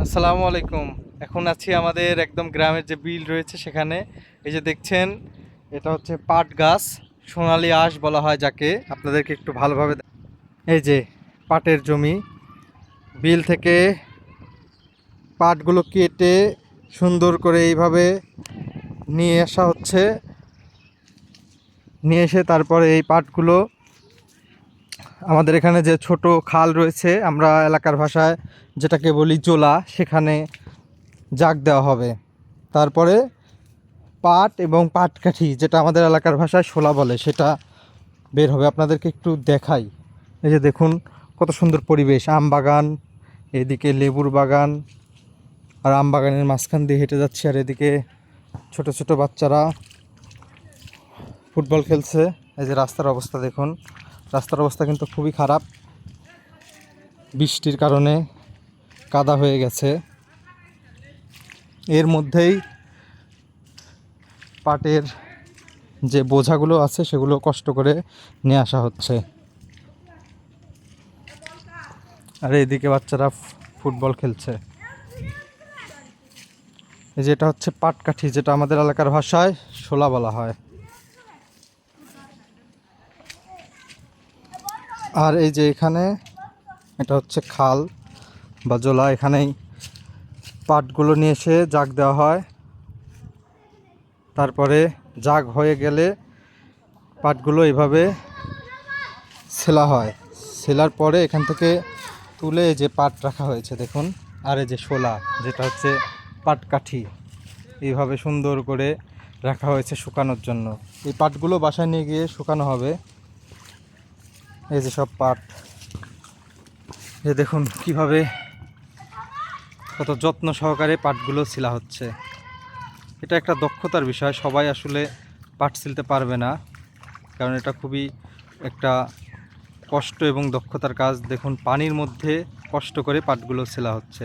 আসসালামু আলাইকুম। এখন আছি আমাদের একদম গ্রামের যে বিল রয়েছে সেখানে। এই যে দেখছেন, এটা হচ্ছে পাট গাছ, সোনালী আঁশ বলা হয় যাকে। আপনাদেরকে একটু ভালোভাবে এই যে পাটের জমি, বিল থেকে পাটগুলো কেটে সুন্দর করে এইভাবে নিয়ে আসা হচ্ছে। নিয়ে এসে তারপরে এই পাটগুলো আমাদের এখানে যে ছোট খাল রয়েছে, আমরা এলাকার ভাষায় যেটাকে বলি জোলা, সেখানে জাগ দেওয়া হবে। তারপরে পাট এবং পাটকাঠি, যেটা আমাদের এলাকার ভাষায় শোলা বলে, সেটা বের হবে। আপনাদেরকে একটু দেখাই। এই যে দেখুন কত সুন্দর পরিবেশ, আম বাগান, এদিকে লেবুর বাগান, আর আম বাগানের মাঝখান দিয়ে হেঁটে যাচ্ছে, আর এদিকে ছোট ছোট বাচ্চারা ফুটবল খেলছে। এই যে রাস্তার অবস্থা দেখুন, রাস্তার অবস্থা কিন্তু খুবই খারাপ, বৃষ্টির কারণে কাদা হয়ে গেছে। এর মধ্যেই পাটের যে বোঝাগুলো আছে সেগুলো কষ্ট করে নিয়ে আসা হচ্ছে। আর এইদিকে বাচ্চারা ফুটবল খেলছে। এই যে এটা হচ্ছে পাটকাঠি, যেটা আমাদের এলাকার ভাষায় শোলা বলা হয়। আর এই যে এখানে এটা হচ্ছে খাল বা জোলা, এখানেই পাটগুলো নিয়ে এসে জাগ দেওয়া হয়। তারপরে জাগ হয়ে গেলে পাটগুলো এভাবে ছেলা হয়। ছেলার পরে এখান থেকে তুলে এই যে পাট রাখা হয়েছে দেখুন। আর এই যে শোলা, যেটা হচ্ছে পাটকাঠি, এইভাবে সুন্দর করে রাখা হয়েছে শুকানোর জন্য। এই পাটগুলো বাসায় নিয়ে গিয়ে শুকানো হবে। এই যে সব পাট, যে দেখুন কিভাবে কত যত্ন সহকারে পাটগুলো ছিলা হচ্ছে। এটা একটা দক্ষতার বিষয়, সবাই আসলে পাট ছিলতে পারবে না, কারণ এটা খুবই একটা কষ্ট এবং দক্ষতার কাজ। দেখুন পানির মধ্যে কষ্ট করে পাটগুলো ছেলা হচ্ছে।